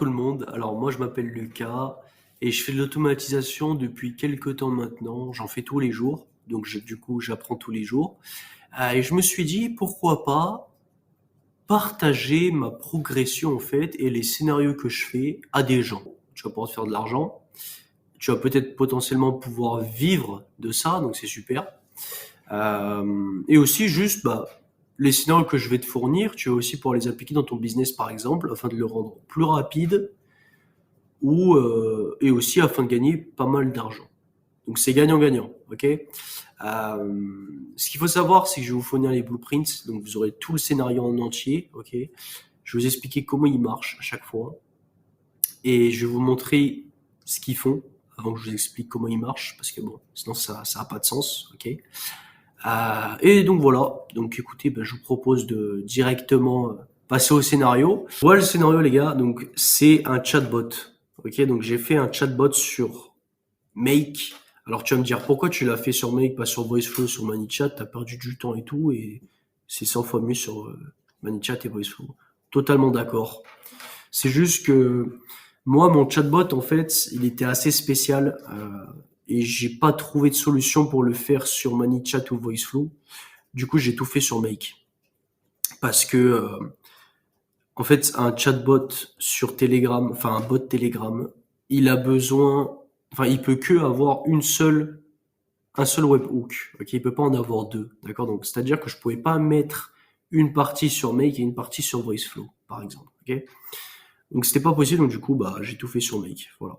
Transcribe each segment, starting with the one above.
tout le monde. Alors moi je m'appelle Lucas et je fais de l'automatisation depuis quelques temps maintenant. J'en fais tous les jours, donc du coup j'apprends tous les jours. Et je me suis dit pourquoi pas partager ma progression en fait et les scénarios que je fais à des gens. Tu vas pouvoir te faire de l'argent, tu vas peut-être potentiellement pouvoir vivre de ça, donc c'est super. Et aussi juste les scénarios que je vais te fournir, tu vas aussi pouvoir les appliquer dans ton business par exemple, afin de le rendre plus rapide et aussi afin de gagner pas mal d'argent. Donc c'est gagnant-gagnant, ok. Ce qu'il faut savoir, c'est que je vais vous fournir les blueprints, donc vous aurez tout le scénario en entier, ok. Je vais vous expliquer comment il marche à chaque fois et je vais vous montrer ce qu'ils font avant que je vous explique comment il marche, parce que bon, sinon ça a pas de sens, ok. Et donc voilà. Donc écoutez, je vous propose de directement passer au scénario. Voilà le scénario, les gars. Donc c'est un chatbot. Ok, donc j'ai fait un chatbot sur Make. Alors tu vas me dire pourquoi tu l'as fait sur Make, pas sur VoiceFlow, sur ManyChat. T'as perdu du temps et tout, et c'est 100 fois mieux sur ManyChat et VoiceFlow. Totalement d'accord. C'est juste que moi, mon chatbot, en fait, il était assez spécial et j'ai pas trouvé de solution pour le faire sur ManyChat ou VoiceFlow. Du coup, j'ai tout fait sur Make parce que en fait, un chatbot sur Telegram, enfin un bot Telegram, il a besoin, enfin, il peut que avoir un seul webhook. Ok, il peut pas en avoir deux. D'accord, donc c'est-à-dire que je pouvais pas mettre une partie sur Make et une partie sur VoiceFlow, par exemple. Ok. Donc c'était pas possible, donc du coup, j'ai tout fait sur Make. Voilà.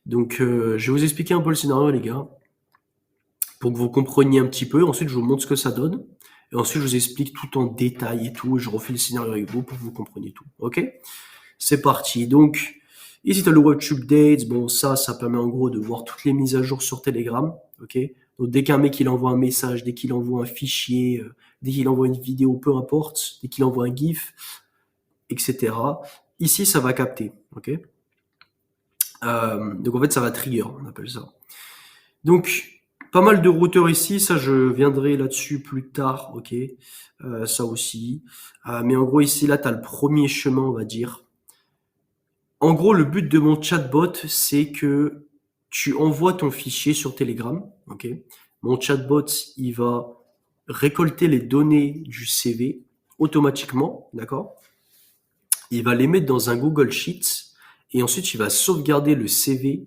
Donc je vais vous expliquer un peu le scénario, les gars, pour que vous compreniez un petit peu. Ensuite, je vous montre ce que ça donne. Et ensuite, je vous explique tout en détail et tout. Je refais le scénario avec vous pour que vous compreniez tout. Ok? C'est parti. Donc, ici, tu as le Watch Updates. Bon, ça permet en gros de voir toutes les mises à jour sur Telegram. Ok? Donc, dès qu'un mec il envoie un message, dès qu'il envoie un fichier, dès qu'il envoie une vidéo, peu importe, dès qu'il envoie un GIF, etc. Ici, ça va capter. Ok? Donc, en fait, ça va trigger, on appelle ça. Donc, pas mal de routeurs ici, ça je viendrai là-dessus plus tard, ok. Ça aussi. Mais en gros ici, là, tu as le premier chemin, on va dire. En gros, le but de mon chatbot, c'est que tu envoies ton fichier sur Telegram, ok. Mon chatbot, il va récolter les données du CV automatiquement, d'accord. Il va les mettre dans un Google Sheets et ensuite il va sauvegarder le CV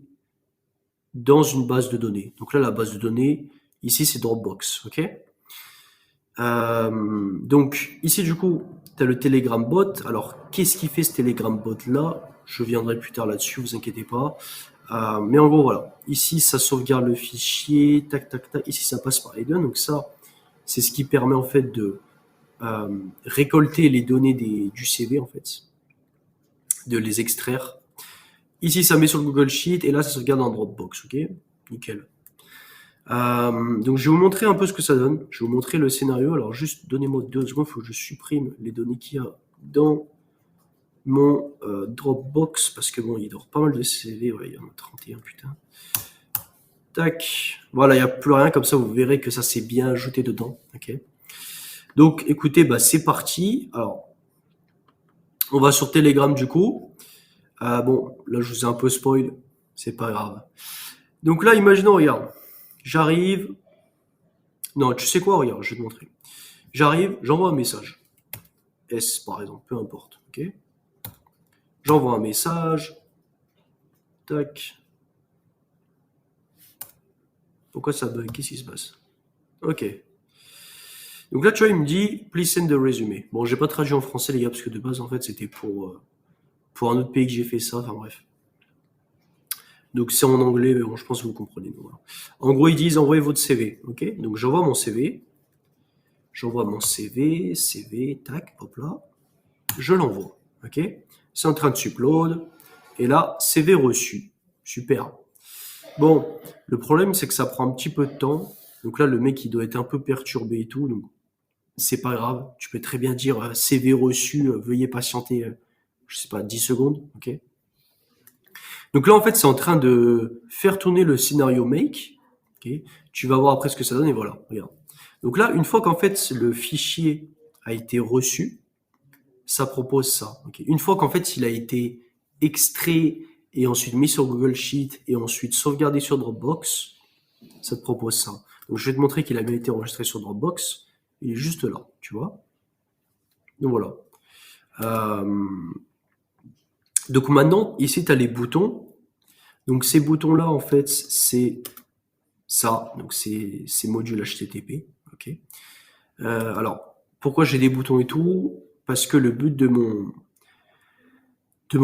dans une base de données. Donc là, la base de données, ici, c'est Dropbox, ok. Donc ici, du coup, tu as le Telegram bot. Alors, qu'est-ce qui fait ce Telegram bot-là? Je viendrai plus tard là-dessus, vous inquiétez pas. Mais en gros, voilà. Ici, ça sauvegarde le fichier, tac, tac, tac. Ici, ça passe par les deux. Donc ça, c'est ce qui permet en fait de récolter les données du CV, en fait, de les extraire. Ici, ça met sur le Google Sheet et là, ça sauvegarde en Dropbox, ok. Nickel. Donc je vais vous montrer un peu ce que ça donne. Je vais vous montrer le scénario. Alors juste donnez-moi 2 secondes, il faut que je supprime les données qu'il y a dans mon Dropbox parce que bon, il dort pas mal de CV. Ouais, il y en a 31, putain. Tac. Voilà, il n'y a plus rien. Comme ça, vous verrez que ça s'est bien ajouté dedans. Ok. Donc écoutez, c'est parti. Alors, on va sur Telegram du coup. Bon, là je vous ai un peu spoil. C'est pas grave. Donc là, imaginons, regarde. J'arrive. Non, tu sais quoi, regarde, je vais te montrer. J'arrive, j'envoie un message. S par exemple, peu importe. Ok. J'envoie un message. Tac. Pourquoi ça bug? Qu'est-ce qui se passe? Ok. Donc là, tu vois, il me dit please send the resume. Bon, j'ai pas traduit en français, les gars, parce que de base, en fait, c'était pour un autre pays que j'ai fait ça. Enfin bref. Donc c'est en anglais, mais bon, je pense que vous comprenez. Donc, voilà. En gros, ils disent envoyez votre CV. Ok. Donc j'envoie mon CV. J'envoie mon CV, tac, hop là. Je l'envoie. Ok. C'est en train de s'upload. Et là, CV reçu. Super. Bon, le problème, c'est que ça prend un petit peu de temps. Donc là, le mec, il doit être un peu perturbé et tout. Donc, c'est pas grave. Tu peux très bien dire CV reçu, veuillez patienter, je sais pas, 10 secondes. Ok. Donc là, en fait, c'est en train de faire tourner le scénario make. Ok. Tu vas voir après ce que ça donne et voilà. Regarde. Donc là, une fois qu'en fait, le fichier a été reçu, ça propose ça. Okay. Une fois qu'en fait, il a été extrait et ensuite mis sur Google Sheet et ensuite sauvegardé sur Dropbox, ça te propose ça. Donc je vais te montrer qu'il a bien été enregistré sur Dropbox. Il est juste là, tu vois. Donc voilà. Donc maintenant, ici, tu as les boutons. Donc ces boutons-là, en fait, c'est ça. Donc c'est modules HTTP. Ok. Alors, pourquoi j'ai des boutons et tout? Parce que le but de mon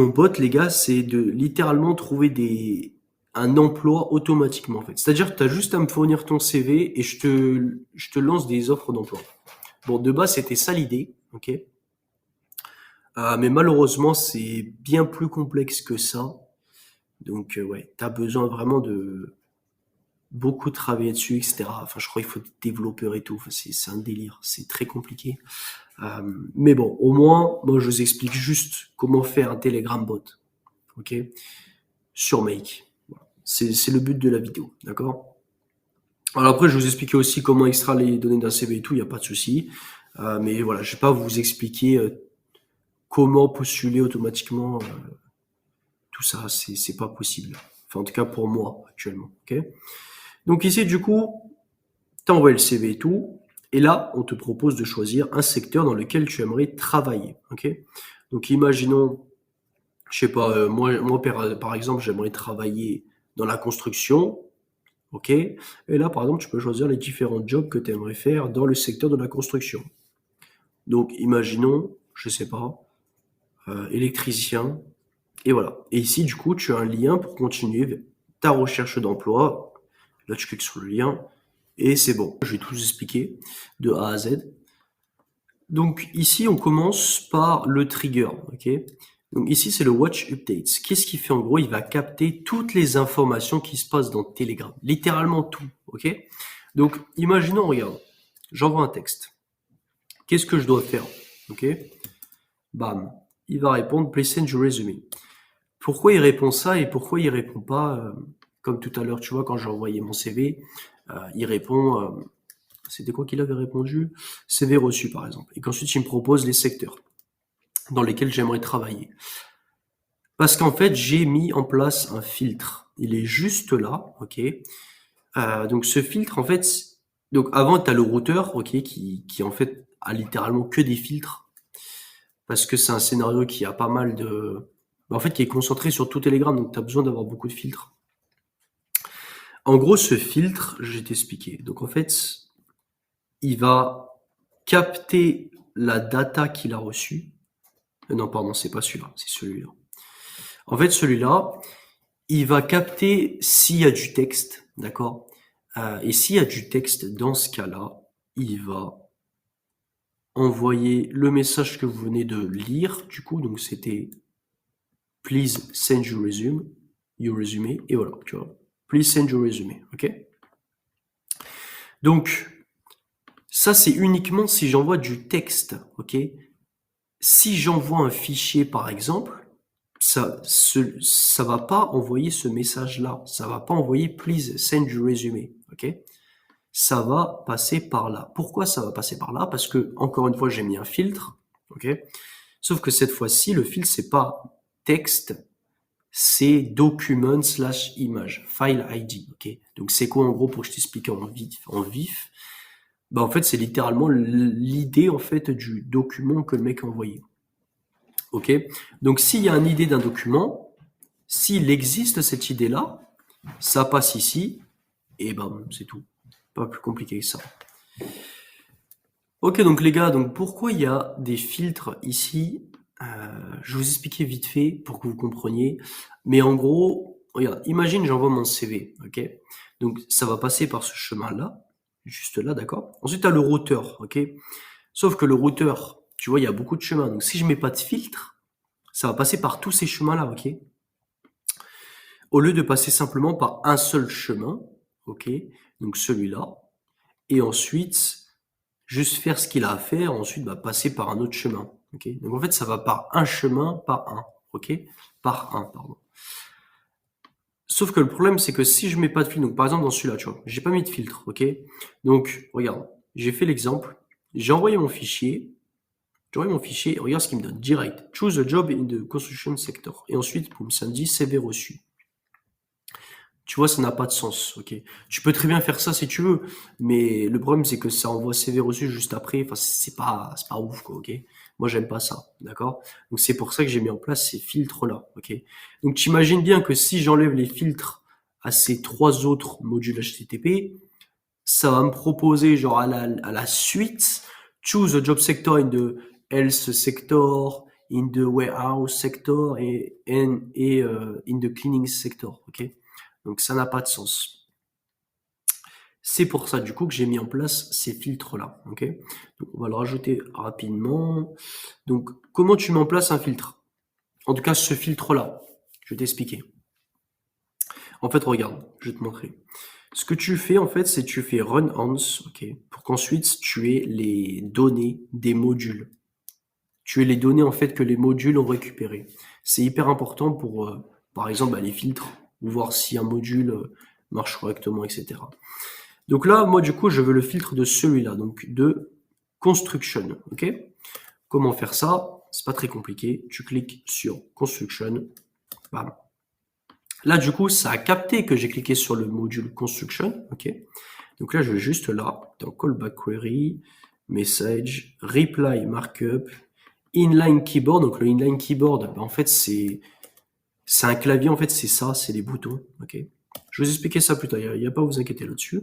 bot, les gars, c'est de littéralement trouver un emploi automatiquement, en fait. C'est-à-dire que tu as juste à me fournir ton CV et je te lance des offres d'emploi. Bon, de base, c'était ça l'idée, ok? Mais malheureusement, c'est bien plus complexe que ça. Donc, ouais, tu as besoin vraiment de beaucoup travailler dessus, etc. Enfin, je crois qu'il faut être développeur et tout. Enfin, c'est un délire. C'est très compliqué. Mais bon, au moins, moi, je vous explique juste comment faire un Telegram bot, ok? Sur Make. Voilà. C'est le but de la vidéo, d'accord? Alors après, je vais vous expliquer aussi comment extraire les données d'un CV et tout, il n'y a pas de souci. Mais voilà, je vais pas vous expliquer comment postuler automatiquement tout ça, c'est pas possible. Enfin, en tout cas pour moi actuellement, ok? Donc ici, du coup, tu envoies le CV et tout, et là, on te propose de choisir un secteur dans lequel tu aimerais travailler, ok? Donc imaginons, je sais pas, moi par exemple, j'aimerais travailler dans la construction, ok? Et là, par exemple, tu peux choisir les différents jobs que tu aimerais faire dans le secteur de la construction. Donc, imaginons, je sais pas, électricien, et voilà. Et ici, du coup, tu as un lien pour continuer ta recherche d'emploi. Là, tu cliques sur le lien, et c'est bon. Je vais tout vous expliquer de A à Z. Donc, ici, on commence par le trigger, ok? Donc, ici, c'est le Watch Updates. Qu'est-ce qu'il fait en gros? Il va capter toutes les informations qui se passent dans Telegram. Littéralement tout, ok? Donc, imaginons, regarde, j'envoie un texte. Qu'est-ce que je dois faire? Ok? Bam. Il va répondre, please send your resume. Pourquoi il répond ça et pourquoi il répond pas, comme tout à l'heure, tu vois, quand j'ai envoyé mon CV, il répond, c'était quoi qu'il avait répondu? CV reçu, par exemple. Et qu'ensuite, il me propose les secteurs dans lesquels j'aimerais travailler. Parce qu'en fait, j'ai mis en place un filtre. Il est juste là, ok? Donc ce filtre, en fait, donc avant, tu as le routeur, ok, qui en fait a littéralement que des filtres. Parce que c'est un scénario qui a pas mal de... En fait, qui est concentré sur tout Telegram, donc tu as besoin d'avoir beaucoup de filtres. En gros, ce filtre, je vais t'expliquer. Donc en fait, il va capter la data qu'il a reçue. Non, pardon, c'est pas celui-là, c'est celui-là. En fait, celui-là, il va capter s'il y a du texte, d'accord? Et s'il y a du texte, dans ce cas-là, il va envoyer le message que vous venez de lire, du coup, donc c'était please send your resume, et voilà, tu vois. Please send your resume, ok? Donc, ça, c'est uniquement si j'envoie du texte, ok? Si j'envoie un fichier, par exemple, ça va pas envoyer ce message-là. Ça va pas envoyer please send your resume, ok? Ça va passer par là. Pourquoi ça va passer par là? Parce que, encore une fois, j'ai mis un filtre, ok? Sauf que cette fois-ci, le filtre, c'est pas texte, c'est document/image, file ID, ok? Donc, c'est quoi, en gros, pour que je t'explique en vif? Bah, en fait, c'est littéralement l'idée, en fait, du document que le mec a envoyé. Ok? Donc, s'il y a une idée d'un document, s'il existe cette idée-là, ça passe ici, et ben, c'est tout. Pas plus compliqué que ça. Ok, donc les gars, donc pourquoi il y a des filtres ici? Je vais vous expliquer vite fait pour que vous compreniez. Mais en gros, regarde, imagine j'envoie mon CV, ok? Donc ça va passer par ce chemin-là, juste là, d'accord? Ensuite, tu as le routeur, ok? Sauf que le routeur, tu vois, il y a beaucoup de chemins. Donc si je mets pas de filtre, ça va passer par tous ces chemins-là, ok? Au lieu de passer simplement par un seul chemin, ok? Donc celui-là. Et ensuite, juste faire ce qu'il a à faire, ensuite bah, passer par un autre chemin. Okay, donc en fait, ça va par un chemin, par un. Ok, par un, pardon. Sauf que le problème, c'est que si je mets pas de filtre, donc par exemple dans celui-là, tu vois, j'ai pas mis de filtre. Ok, donc regarde, j'ai fait l'exemple, j'ai envoyé mon fichier, J'aurai mon fichier, regarde ce qu'il me donne, direct. Choose a job in the construction sector. Et ensuite, boum, ça me dit CV reçu. Tu vois, ça n'a pas de sens, ok. Tu peux très bien faire ça si tu veux, mais le problème c'est que ça envoie CV reçu juste après. Enfin, c'est pas ouf, quoi, ok. Moi, j'aime pas ça, d'accord. Donc c'est pour ça que j'ai mis en place ces filtres-là, ok. Donc tu imagines bien que si j'enlève les filtres à ces trois autres modules HTTP, ça va me proposer genre à la suite, choose a job sector in the health sector, in the warehouse sector et in the cleaning sector, ok. Donc ça n'a pas de sens. C'est pour ça du coup que j'ai mis en place ces filtres-là. Ok. Donc on va le rajouter rapidement. Donc comment tu mets en place un filtre? En tout cas ce filtre-là. Je vais t'expliquer. En fait regarde, je vais te montrer. Ce que tu fais en fait, c'est tu fais run once, ok, pour qu'ensuite tu aies les données des modules. Tu aies les données en fait que les modules ont récupérées. C'est hyper important pour, par exemple, les filtres ou voir si un module marche correctement, etc. Donc là, moi, du coup, je veux le filtre de celui-là, donc de construction, ok? Comment faire ça? C'est pas très compliqué. Tu cliques sur construction, bam. Là, du coup, ça a capté que j'ai cliqué sur le module construction, ok? Donc là, je vais juste là, dans callback query, message, reply markup, inline keyboard. Donc le inline keyboard, en fait, c'est un clavier, en fait, c'est ça, c'est les boutons, ok? Je vais vous expliquer ça plus tard, il n'y a pas à vous inquiéter là-dessus.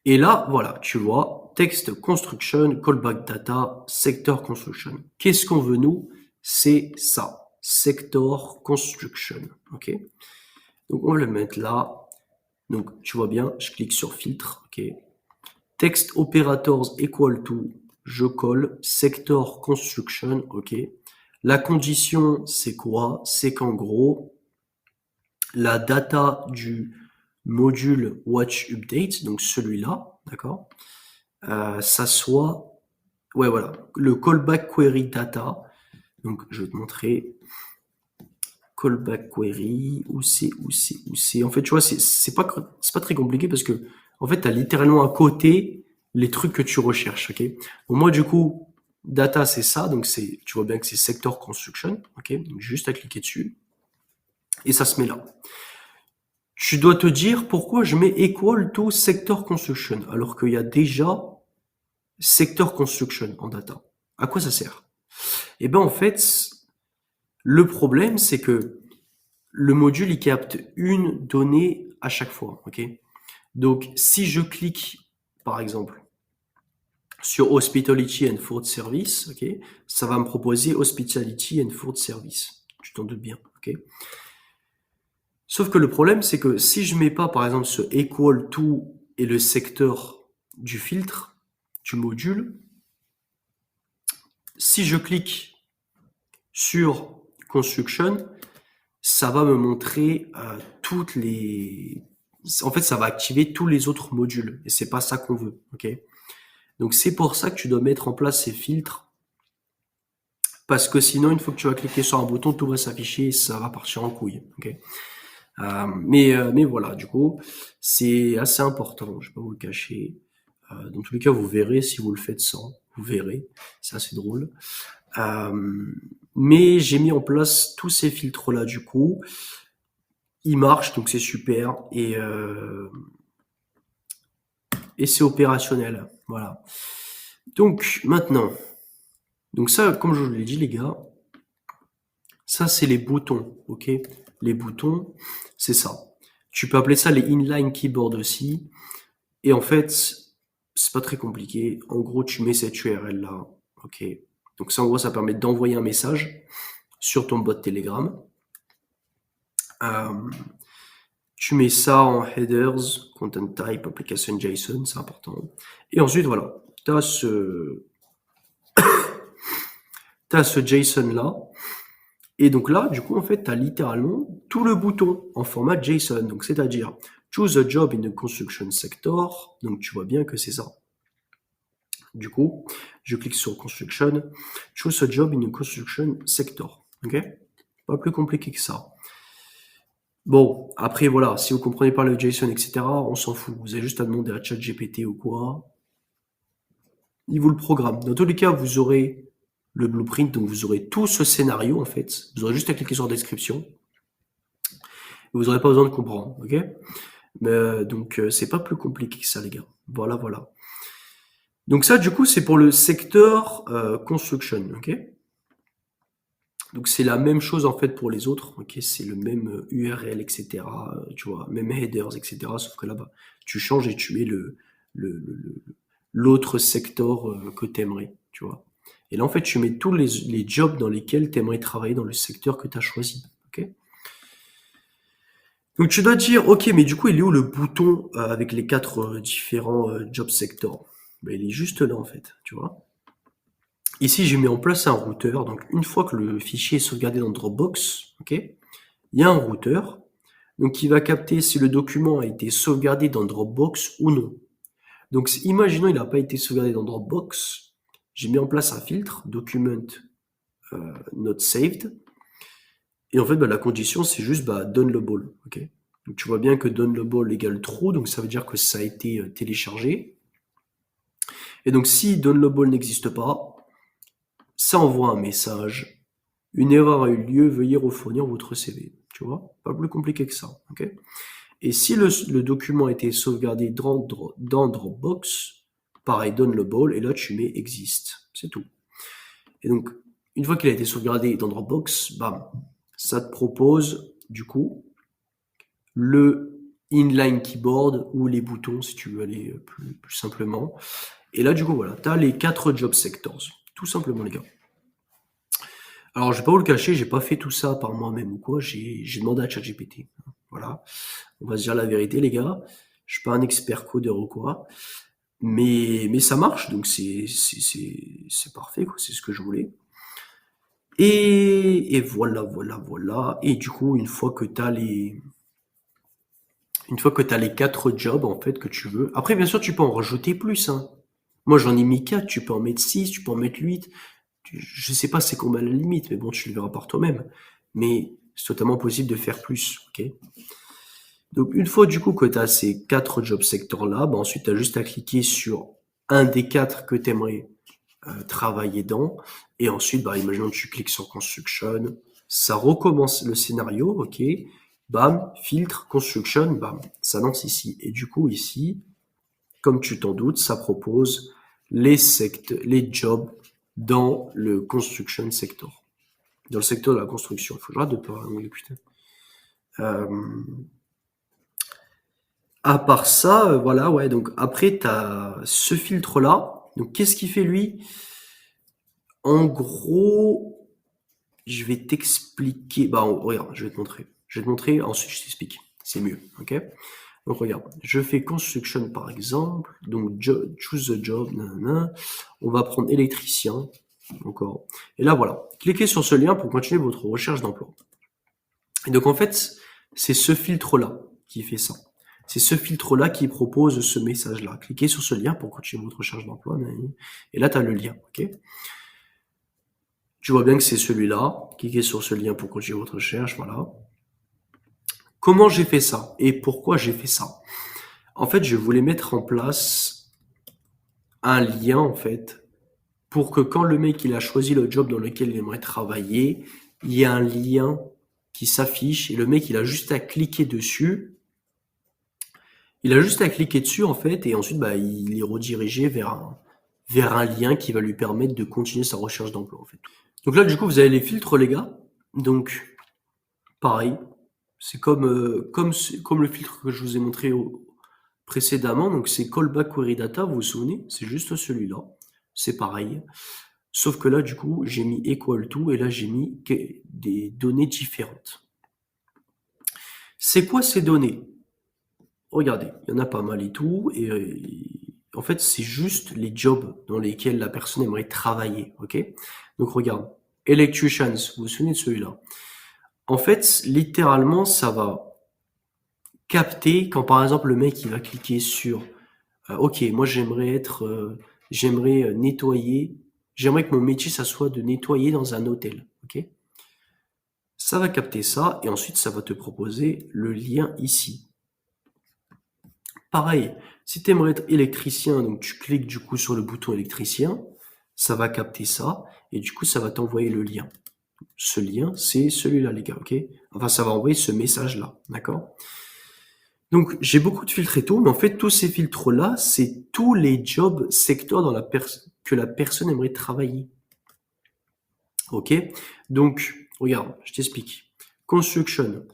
Et là, voilà, tu vois, text construction, callback data, sector construction. Qu'est-ce qu'on veut nous? C'est ça, sector construction, ok? Donc on va le mettre là. Donc tu vois bien, je clique sur filtre, ok? Text operators equal to, je colle, sector construction, ok? La condition, c'est quoi? C'est qu'en gros, la data du module watch update, donc celui-là, d'accord, ça soit, ouais voilà, le callback query data. Donc je vais te montrer callback query où c'est. En fait, tu vois, c'est pas très compliqué parce que en fait, tu as littéralement à côté les trucs que tu recherches, ok. Donc moi du coup, data c'est ça, donc c'est, tu vois bien que c'est sector construction, ok. Donc juste à cliquer dessus et ça se met là. Tu dois te dire pourquoi je mets equal to sector construction alors qu'il y a déjà sector construction en data. À quoi ça sert? Eh ben en fait, le problème c'est que le module il capte une donnée à chaque fois, ok? Donc si je clique par exemple sur Hospitality and Food Service, ok, ça va me proposer Hospitality and Food Service. Tu t'en doutes bien, ok? Sauf que le problème, c'est que si je mets pas, par exemple, ce equal to et le secteur du filtre, du module, si je clique sur construction, ça va me montrer toutes les. En fait, ça va activer tous les autres modules et c'est pas ça qu'on veut, ok? Donc c'est pour ça que tu dois mettre en place ces filtres parce que sinon, une fois que tu vas cliquer sur un bouton, tout va s'afficher et ça va partir en couille, ok? Mais voilà, du coup, c'est assez important, je vais pas vous le cacher. Dans tous les cas, vous verrez si vous le faites sans, vous verrez, c'est assez drôle. Mais j'ai mis en place tous ces filtres-là, du coup, ils marchent, donc c'est super, et c'est opérationnel, voilà. Donc maintenant, donc ça, comme je vous l'ai dit, les gars, ça c'est les boutons, ok? Les boutons, c'est ça. Tu peux appeler ça les inline keyboard aussi. Et en fait, c'est pas très compliqué. En gros, tu mets cette URL là, ok. Donc ça, en gros, ça permet d'envoyer un message sur ton bot Telegram. Tu mets ça en headers, content type, application JSON, c'est important. Et ensuite, voilà, tu as ce JSON là. Et donc là, du coup, en fait, tu as littéralement tout le bouton en format JSON. Donc, c'est-à-dire, choose a job in the construction sector. Donc, tu vois bien que c'est ça. Du coup, je clique sur construction, choose a job in the construction sector. Ok? Pas plus compliqué que ça. Bon, après, voilà, si vous comprenez pas le JSON, etc., on s'en fout. Vous avez juste à demander à ChatGPT ou quoi. il vous le programme. Dans tous les cas, vous aurez le blueprint, donc vous aurez tout ce scénario en fait. Vous aurez juste à cliquer sur la description. Vous n'aurez pas besoin de comprendre, ok? Mais donc c'est pas plus compliqué que ça, les gars. Voilà, voilà. Donc ça, du coup, c'est pour le secteur construction, ok? Donc c'est la même chose en fait pour les autres, ok? C'est le même URL, etc. Tu vois, même headers, etc. Sauf que là-bas, tu changes et tu mets l'autre secteur que t'aimerais, tu vois. Et là, en fait, tu mets tous les jobs dans lesquels t'aimerais travailler dans le secteur que tu as choisi, ok? Donc tu dois dire, ok, mais du coup, il est où le bouton avec les quatre différents job sectors? Ben, il est juste là, en fait, tu vois. Ici, j'ai mis en place un routeur. Donc, une fois que le fichier est sauvegardé dans Dropbox, ok, il y a un routeur. Donc, qui va capter si le document a été sauvegardé dans Dropbox ou non. Donc, imaginons il n'a pas été sauvegardé dans Dropbox. J'ai mis en place un filtre, document not saved. Et en fait, bah, la condition, c'est juste bah, downloadable. Ok. Donc, tu vois bien que downloadable égale true, donc ça veut dire que ça a été téléchargé. Et donc, si downloadable n'existe pas, ça envoie un message. Une erreur a eu lieu, veuillez refournir votre CV. Tu vois, pas plus compliqué que ça. Ok. Et si le document a été sauvegardé dans Dropbox, pareil, downloadable, et là tu mets existe. C'est tout. Et donc, une fois qu'il a été sauvegardé dans Dropbox, bam, ça te propose du coup le inline keyboard ou les boutons si tu veux aller plus simplement. Et là, du coup, voilà, tu as les 4 job sectors. Tout simplement, les gars. Alors, je vais pas vous le cacher, j'ai pas fait tout ça par moi-même ou quoi. J'ai demandé à ChatGPT. Voilà. On va se dire la vérité, les gars. Je suis pas un expert codeur ou quoi. Mais ça marche, donc c'est parfait, quoi. C'est ce que je voulais. Et voilà, voilà, voilà. Et du coup, une fois que tu as les 4 jobs, en fait, que tu veux. Après, bien sûr, tu peux en rajouter plus, hein. Moi, j'en ai mis 4, tu peux en mettre 6, tu peux en mettre 8. Je sais pas c'est combien la limite, mais bon, tu le verras par toi-même. Mais c'est totalement possible de faire plus, ok? Donc, une fois du coup que tu as ces 4 job sectors-là, bah, ensuite, tu as juste à cliquer sur un des 4 que tu aimerais travailler dans. Et ensuite, bah, imaginons que tu cliques sur Construction, ça recommence le scénario, ok, bam, filtre, Construction, bam, ça lance ici. Et du coup, ici, comme tu t'en doutes, ça propose les jobs dans le Construction sector. Dans le secteur de la construction. Il faut que j'arrête de parler, putain. À part ça, voilà, ouais, donc après, tu as ce filtre-là. Donc, qu'est-ce qu'il fait, lui? En gros, je vais t'expliquer. Bah, regarde, je vais te montrer. Je vais te montrer, ensuite je t'explique. C'est mieux, ok? Donc regarde, je fais construction par exemple. Donc choose the job, nanana. On va prendre électricien, encore. Et là voilà, cliquez sur ce lien pour continuer votre recherche d'emploi. Et donc en fait, c'est ce filtre-là qui fait ça. C'est ce filtre-là qui propose ce message-là. Cliquez sur ce lien pour continuer votre recherche d'emploi. Et là, tu as le lien, ok? Tu vois bien que c'est celui-là. Cliquez sur ce lien pour continuer votre recherche, voilà. Comment j'ai fait ça et pourquoi j'ai fait ça? En fait, je voulais mettre en place un lien, en fait, pour que quand le mec il a choisi le job dans lequel il aimerait travailler, il y a un lien qui s'affiche et le mec il a juste à cliquer dessus. Il a juste à cliquer dessus, en fait, et ensuite, bah, il est redirigé vers un lien qui va lui permettre de continuer sa recherche d'emploi, en fait. Donc là, du coup, vous avez les filtres, les gars. Donc, pareil, c'est comme le filtre que je vous ai montré précédemment. Donc, c'est callback query data, vous vous souvenez? C'est juste celui-là. C'est pareil. Sauf que là, du coup, j'ai mis equal to et là, j'ai mis des données différentes. C'est quoi ces données? Regardez, il y en a pas mal et tout. Et en fait, c'est juste les jobs dans lesquels la personne aimerait travailler. Ok? Donc, regarde. Electricians, vous vous souvenez de celui-là? En fait, littéralement, ça va capter quand par exemple le mec il va cliquer sur ok, moi j'aimerais nettoyer, j'aimerais que mon métier ça soit de nettoyer dans un hôtel, ok? Ça va capter ça et ensuite ça va te proposer le lien ici. Pareil, si tu aimerais être électricien, donc tu cliques du coup sur le bouton électricien, ça va capter ça, et du coup, ça va t'envoyer le lien. Ce lien, c'est celui-là, les gars, ok? Enfin, ça va envoyer ce message-là, d'accord? Donc, j'ai beaucoup de filtres et tout, mais en fait, tous ces filtres-là, c'est tous les jobs secteurs que la personne aimerait travailler. Ok? Donc, regarde, je t'explique. Construction,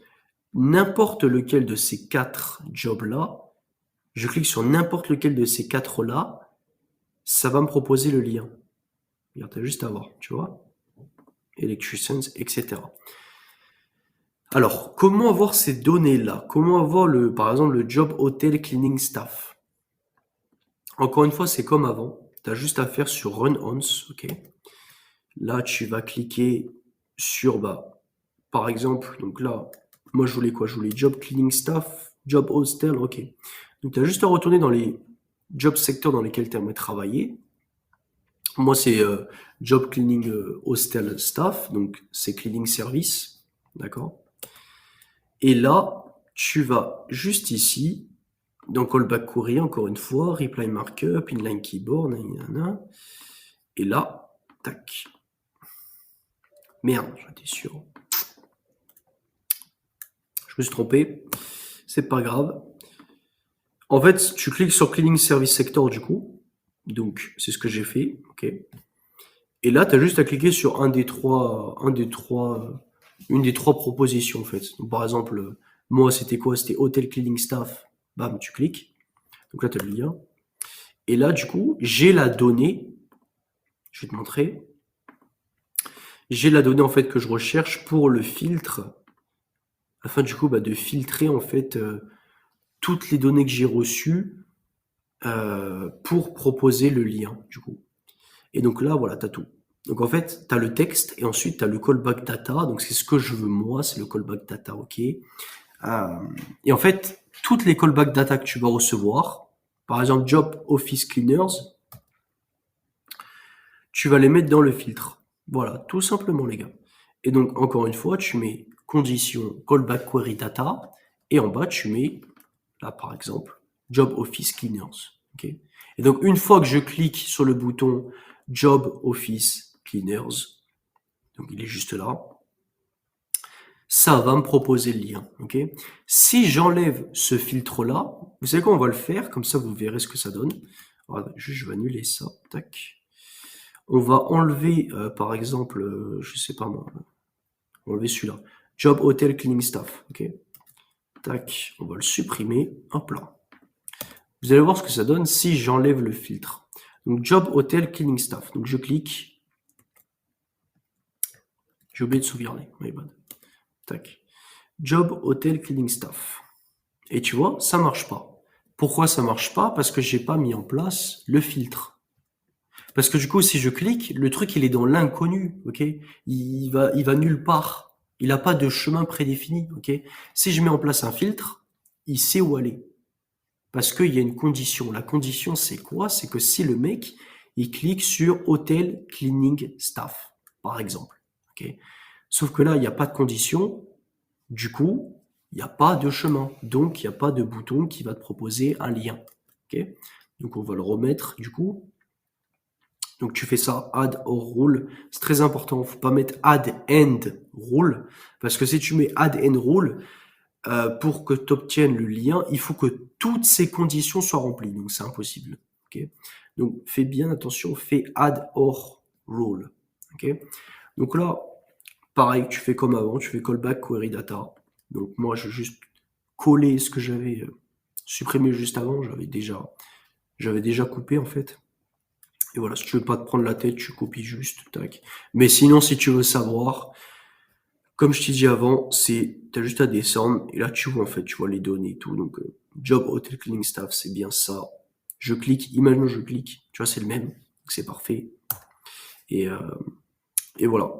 n'importe lequel de ces 4 jobs-là, je clique sur n'importe lequel de ces 4-là, ça va me proposer le lien. Regarde, t'as juste à voir, tu vois? Electricians, etc. Alors, comment avoir ces données-là? Comment avoir par exemple, le job hotel cleaning staff? Encore une fois, c'est comme avant. Tu as juste à faire sur Run Once, ok? Là, tu vas cliquer sur, par exemple, donc là, moi je voulais quoi? Je voulais job cleaning staff, job hostel, ok. Donc tu as juste à retourner dans les job secteurs dans lesquels tu aimerais travailler. Moi, c'est job cleaning hostel staff, donc c'est cleaning service, d'accord? Et là, tu vas juste ici, dans callback query, encore une fois, reply markup, inline keyboard, nanana. Et là, tac. Merde, j'étais sûr. Je me suis trompé. C'est pas grave. En fait, tu cliques sur Cleaning Service Sector du coup. Donc, c'est ce que j'ai fait. Ok. Et là, tu as juste à cliquer sur une des trois propositions en fait. Donc, par exemple, moi, c'était quoi? C'était Hotel Cleaning Staff. Bam, tu cliques. Donc là, tu as le lien. Et là, du coup, j'ai la donnée. Je vais te montrer. J'ai la donnée en fait que je recherche pour le filtre, afin du coup de filtrer en fait toutes les données que j'ai reçues pour proposer le lien du coup. Et donc là, voilà, tu as tout. Donc en fait, tu as le texte et ensuite tu as le callback data. Donc c'est ce que je veux moi, c'est le callback data, ok. Et en fait, toutes les callback data que tu vas recevoir, par exemple job office cleaners, tu vas les mettre dans le filtre. Voilà, tout simplement les gars. Et donc encore une fois, tu mets condition callback query data et en bas tu mets là par exemple job office cleaners. Ok. Et donc une fois que je clique sur le bouton job office cleaners, donc il est juste là, ça va me proposer le lien. Ok. Si j'enlève ce filtre là, vous savez quoi, on va le faire, comme ça vous verrez ce que ça donne. Voilà, juste je vais annuler ça. Tac. On va enlever, par exemple, je sais pas moi, enlever celui-là. Job Hotel Cleaning Staff. Ok. Tac, on va le supprimer. Hop là. Vous allez voir ce que ça donne si j'enlève le filtre. Donc Job Hotel Cleaning Staff. Donc je clique. J'ai oublié de sauvegarder. My bad. Tac. Job Hotel Cleaning Staff. Et tu vois, ça marche pas. Pourquoi ça marche pas? Parce que j'ai pas mis en place le filtre. Parce que du coup, si je clique, le truc, il est dans l'inconnu, ok? Il va nulle part. Il n'a pas de chemin prédéfini, ok? Si je mets en place un filtre, il sait où aller. Parce qu'il y a une condition. La condition, c'est quoi? C'est que si le mec, il clique sur Hotel Cleaning Staff, par exemple, ok? Sauf que là, il n'y a pas de condition. Du coup, il n'y a pas de chemin. Donc, il n'y a pas de bouton qui va te proposer un lien, ok? Donc, on va le remettre, du coup. Donc tu fais ça, add or rule. C'est très important. Faut pas mettre add end rule. Parce que si tu mets add end rule, pour que tu obtiennes le lien, il faut que toutes ces conditions soient remplies. Donc c'est impossible. Okay. Donc fais bien attention, fais add or rule. Okay. Donc là, pareil, tu fais comme avant, tu fais callback query data. Donc moi, je vais juste coller ce que j'avais supprimé juste avant. J'avais déjà coupé en fait. Et voilà, si tu veux pas te prendre la tête, tu copies juste, tac. Mais sinon, si tu veux savoir, comme je t'ai dit avant, t'as juste à descendre, et là, tu vois, en fait, tu vois les données et tout. Donc, job hotel cleaning staff, c'est bien ça. Je clique, imaginons je clique, tu vois, c'est le même. Donc, c'est parfait. Et voilà.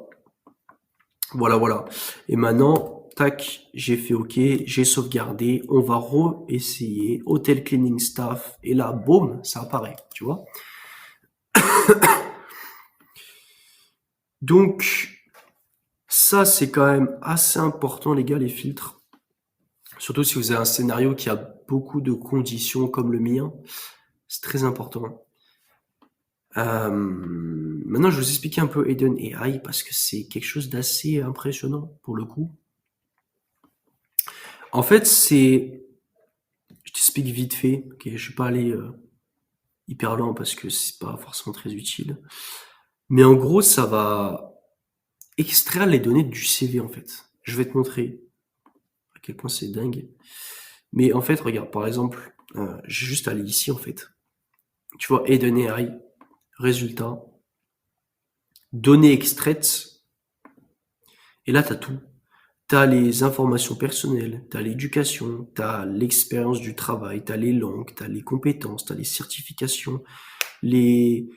Voilà. Et maintenant, tac, j'ai fait OK, j'ai sauvegardé. On va re-essayer. Hotel cleaning staff. Et là, boum, ça apparaît, tu vois. Donc, ça, c'est quand même assez important, les gars, les filtres. Surtout si vous avez un scénario qui a beaucoup de conditions comme le mien, c'est très important. Maintenant, je vais vous expliquer un peu Eden AI parce que c'est quelque chose d'assez impressionnant pour le coup. En fait, je t'explique vite fait, ok, je vais pas aller hyper lent parce que c'est pas forcément très utile. Mais en gros, ça va extraire les données du CV en fait. Je vais te montrer à quel point c'est dingue. Mais en fait, regarde, par exemple, j'ai juste aller ici en fait. Tu vois, Eden AI, résultat, données extraites, et là, t'as tout. T'as les informations personnelles, t'as l'éducation, t'as l'expérience du travail, t'as les langues, t'as les compétences, t'as les certifications, les,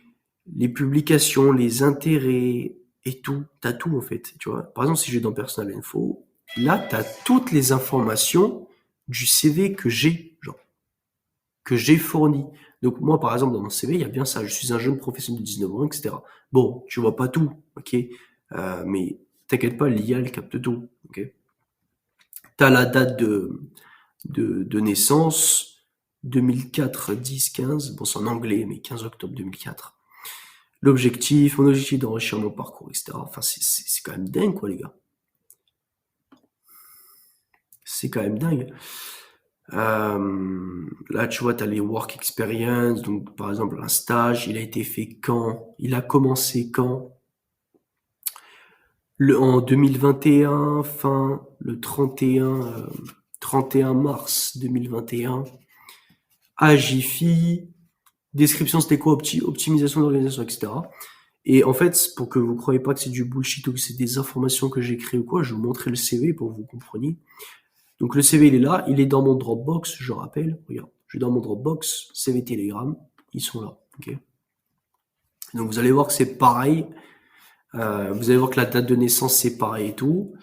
les publications, les intérêts et tout. T'as tout en fait. Tu vois. Par exemple, si je vais dans Personal Info, là, t'as toutes les informations du CV que j'ai, genre, que j'ai fourni. Donc moi, par exemple, dans mon CV, il y a bien ça. Je suis un jeune professionnel de 19 ans, etc. Bon, tu vois pas tout, ok. Mais t'inquiète pas, l'IA, elle capte tout, ok. T'as la date de naissance, 2004, 10, 15. Bon, c'est en anglais, mais 15 octobre 2004. L'objectif, mon objectif d'enrichir mon parcours, etc. Enfin, c'est quand même dingue, quoi, les gars. C'est quand même dingue. Là, tu vois, tu as les work experience. Donc, par exemple, un stage, il a été fait quand? Il a commencé quand? En 2021, fin le 31 mars 2021. À Jiffy. Description, c'était quoi? Optimisation d'organisation, etc. Et en fait, pour que vous ne croyez pas que c'est du bullshit ou que c'est des informations que j'ai créées ou quoi, je vais vous montrer le CV pour que vous compreniez. Donc le CV, il est là, il est dans mon Dropbox, je rappelle. Regarde, je suis dans mon Dropbox, CV Telegram, ils sont là. Ok. Donc vous allez voir que c'est pareil. Vous allez voir que la date de naissance, c'est pareil et tout.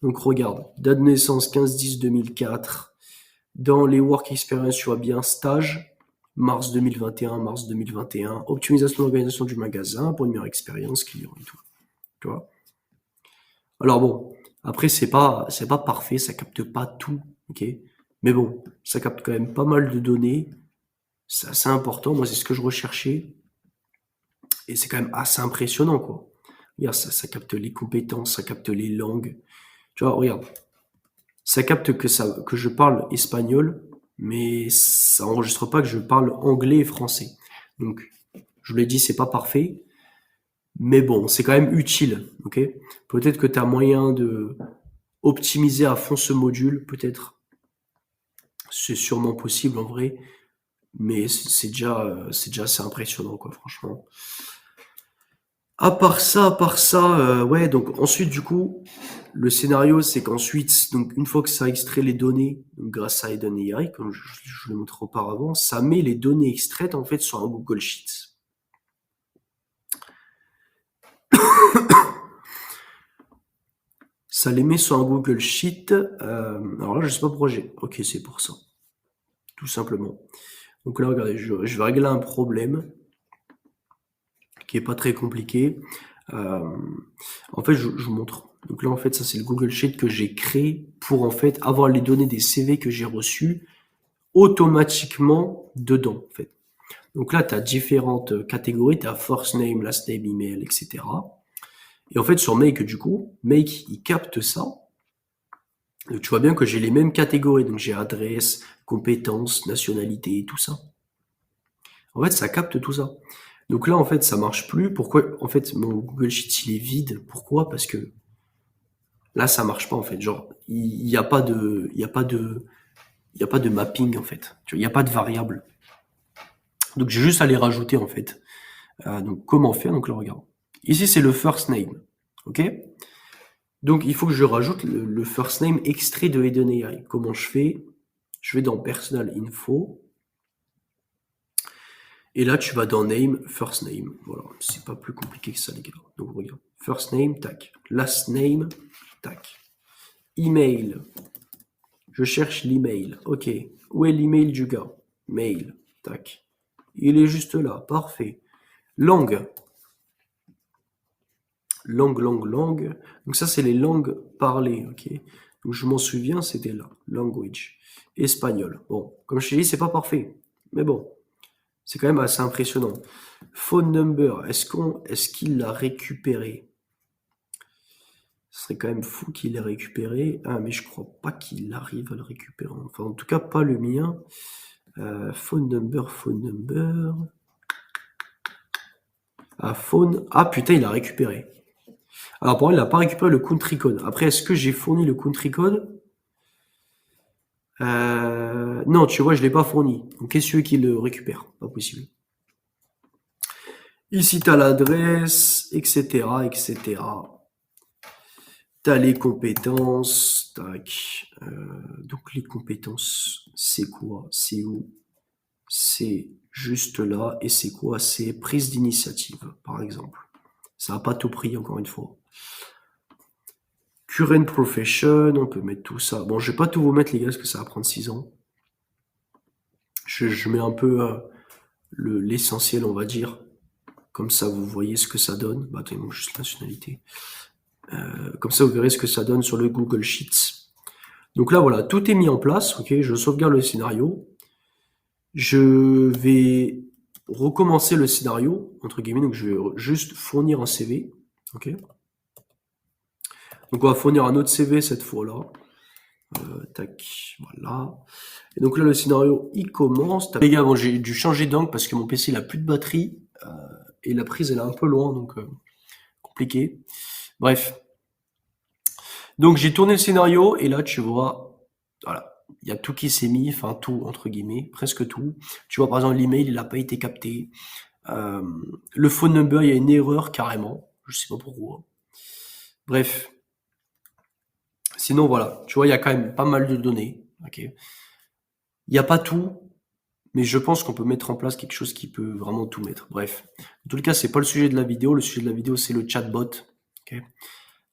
Donc regarde, date de naissance 15-10-2004. Dans les work experience, tu vois bien stage, mars 2021, mars 2021. Optimisation d'organisation du magasin pour une meilleure expérience client et tout. Tu vois. Alors bon, après c'est pas parfait, ça capte pas tout, ok. Mais bon, ça capte quand même pas mal de données. C'est assez important. Moi, c'est ce que je recherchais et c'est quand même assez impressionnant, quoi. Regarde, ça capte les compétences, ça capte les langues. Tu vois, regarde, ça capte que je parle espagnol, mais ça enregistre pas que je parle anglais et français. Donc, je vous l'ai dit, c'est pas parfait, mais bon, c'est quand même utile, ok. Peut-être que tu as moyen de optimiser à fond ce module, peut-être. C'est sûrement possible en vrai, mais c'est déjà assez impressionnant, quoi, franchement. À part ça, ouais, donc ensuite, du coup, le scénario, c'est qu'ensuite, donc une fois que ça a extrait les données, donc grâce à Eden AI, comme je le montré auparavant, ça met les données extraites en fait sur un Google Sheets. Ça les met sur un Google Sheet. Alors là, je sais pas pourquoi j'ai. Ok, c'est pour ça, tout simplement. Donc là, regardez, je vais régler un problème qui est pas très compliqué. Euh, En fait, je vous montre. Donc là, en fait, ça c'est le Google Sheet que j'ai créé pour en fait avoir les données des CV que j'ai reçus automatiquement dedans. En fait. Donc là, tu as différentes catégories. Tu as first name, last name, email, etc. Et en fait, sur Make, du coup, Make, il capte ça. Donc, tu vois bien que j'ai les mêmes catégories. Donc j'ai adresse, compétences, nationalité, tout ça. En fait, ça capte tout ça. Donc là, en fait, ça marche plus. Pourquoi? En fait, mon Google Sheet, il est vide. Pourquoi? Parce que là, ça marche pas, en fait. Genre, il y a pas de, il y a pas de, il y a pas de mapping, en fait. Tu vois, il y a pas de variable. Donc, j'ai juste à les rajouter, en fait. Donc, comment faire? Donc, là, regarde. Ici, c'est le first name. OK? Donc, il faut que je rajoute le first name extrait de Eden AI. Comment je fais? Je vais dans Personal Info. Et là, tu vas dans Name, First Name. Voilà, c'est pas plus compliqué que ça, les gars. Donc, regarde. First Name, tac. Last Name, tac. Email. Je cherche l'email. Ok. Où est l'email du gars? Mail. Tac. Il est juste là. Parfait. Langue. Langue. Donc ça, c'est les langues parlées. Ok. Donc je m'en souviens, c'était là, language, espagnol. Bon, comme je t'ai dit, c'est pas parfait, mais bon, c'est quand même assez impressionnant. Phone number, est-ce qu'il l'a récupéré? Ce serait quand même fou qu'il l'ait récupéré. Ah, mais je crois pas qu'il arrive à le récupérer. Enfin, en tout cas, pas le mien. Phone number, phone number. Ah, phone. Ah, putain, il l'a récupéré. Alors, pour moi, il n'a pas récupéré le country code. Après, est-ce que j'ai fourni le country code? Non, tu vois, je l'ai pas fourni. Donc, qu'est-ce que tu veux qu'il le récupère? Pas possible. Ici, tu as l'adresse, etc., etc. T'as les compétences, tac. Donc les compétences, c'est quoi? C'est où? C'est juste là. Et c'est quoi? C'est prise d'initiative, par exemple. Ça n'a pas tout pris, encore une fois. Current profession, on peut mettre tout ça. Bon, je vais pas tout vous mettre, les gars, parce que ça va prendre 6 ans. Je mets un peu l'essentiel, on va dire. Comme ça, vous voyez ce que ça donne. Bah, attendez, juste nationalité. Comme ça, vous verrez ce que ça donne sur le Google Sheets. Donc là, voilà, tout est mis en place. Ok, je sauvegarde le scénario. Je vais recommencer le scénario, entre guillemets. Donc, je vais juste fournir un CV. Ok. Donc, on va fournir un autre CV cette fois-là. Tac, voilà. Et donc là, le scénario, il commence. Les gars, bon, j'ai dû changer d'angle parce que mon PC, il a plus de batterie. Et la prise, elle est un peu loin, donc compliqué. Bref. Donc, j'ai tourné le scénario et là, tu vois, voilà. Il y a tout qui s'est mis, enfin tout, entre guillemets, presque tout. Tu vois, par exemple, l'email, il n'a pas été capté. Le phone number, il y a une erreur carrément. Je sais pas pourquoi. Bref. Sinon, voilà. Tu vois, il y a quand même pas mal de données. Ok. Il n'y a pas tout, mais je pense qu'on peut mettre en place quelque chose qui peut vraiment tout mettre. Bref. En tout cas, c'est pas le sujet de la vidéo. Le sujet de la vidéo, c'est le chatbot. Ok.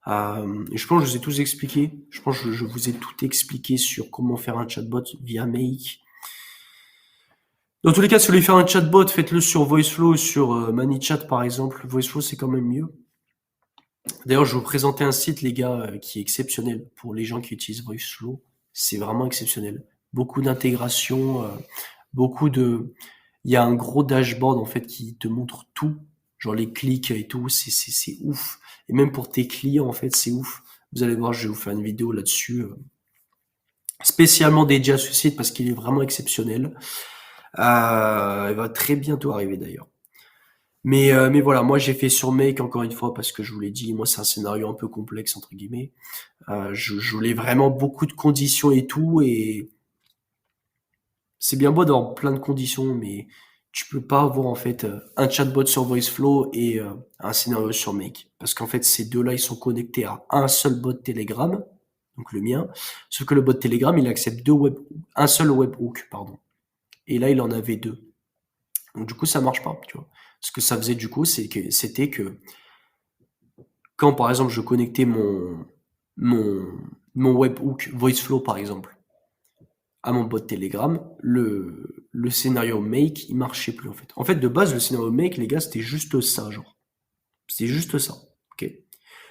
Et je pense que je vous ai tous expliqué. Je pense que je vous ai tout expliqué sur comment faire un chatbot via Make. Dans tous les cas, si vous voulez faire un chatbot, faites-le sur VoiceFlow, sur ManyChat par exemple. VoiceFlow, c'est quand même mieux. D'ailleurs, je vais vous présenter un site, les gars, qui est exceptionnel pour les gens qui utilisent VoiceFlow. C'est vraiment exceptionnel. Beaucoup d'intégration, beaucoup de... Il y a un gros dashboard, en fait, qui te montre tout. Genre les clics et tout, c'est ouf. Et même pour tes clients, en fait, c'est ouf. Vous allez voir, je vais vous faire une vidéo là-dessus, spécialement dédiée à ce site parce qu'il est vraiment exceptionnel. Il va très bientôt arriver d'ailleurs. Mais voilà, moi j'ai fait sur Make encore une fois parce que je vous l'ai dit, moi c'est un scénario un peu complexe entre guillemets. Je voulais vraiment beaucoup de conditions et tout, et c'est bien beau d'avoir plein de conditions, mais tu peux pas avoir en fait un chatbot sur VoiceFlow et un scénario sur Make, parce qu'en fait ces deux-là ils sont connectés à un seul bot Telegram, donc le mien, sauf que le bot Telegram il accepte un seul webhook, pardon, et là il en avait deux. Donc du coup ça marche pas, tu vois. Ce que ça faisait du coup, c'était que quand par exemple je connectais mon, mon webhook VoiceFlow par exemple à mon bot Telegram, le scénario make il marchait plus en fait. En fait de base le scénario make les gars c'était juste ça genre. C'était juste ça. Ok.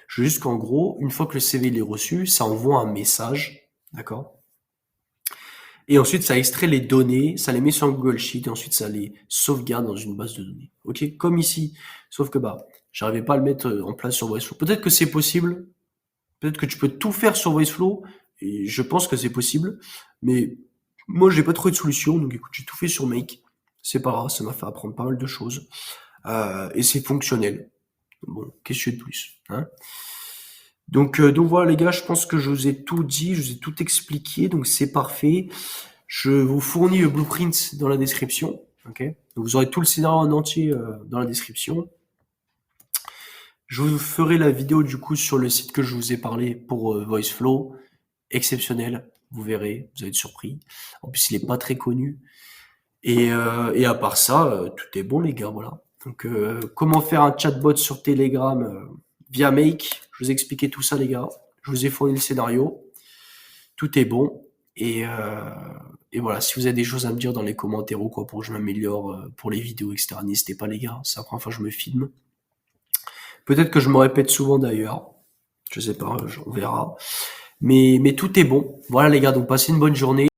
Juste qu'en gros, une fois que le CV il est reçu, ça envoie un message, d'accord? Et ensuite, ça extrait les données, ça les met sur un Google Sheet, et ensuite, ça les sauvegarde dans une base de données. Ok, comme ici. Sauf que bah, j'arrivais pas à le mettre en place sur VoiceFlow. Peut-être que c'est possible. Peut-être que tu peux tout faire sur VoiceFlow. Et je pense que c'est possible. Mais moi, j'ai pas trouvé de solution. Donc, écoute, j'ai tout fait sur Make. C'est pas grave, ça m'a fait apprendre pas mal de choses. Et c'est fonctionnel. Bon, qu'est-ce que de plus, hein? Donc voilà les gars, je pense que je vous ai tout dit, je vous ai tout expliqué, donc c'est parfait. Je vous fournis le blueprint dans la description, ok? Donc vous aurez tout le scénario en entier dans la description. Je vous ferai la vidéo du coup sur le site que je vous ai parlé pour VoiceFlow, exceptionnel, vous verrez, vous allez être surpris. En plus il est pas très connu. Et à part ça, tout est bon les gars, voilà. Donc comment faire un chatbot sur Telegram via Make, je vous ai expliqué tout ça les gars. Je vous ai fourni le scénario. Tout est bon. Et voilà, si vous avez des choses à me dire dans les commentaires ou quoi pour que je m'améliore pour les vidéos, etc., n'hésitez pas les gars, c'est la première fois que je me filme. Peut-être que je me répète souvent d'ailleurs. Je sais pas, on verra. Mais tout est bon. Voilà les gars, donc passez une bonne journée.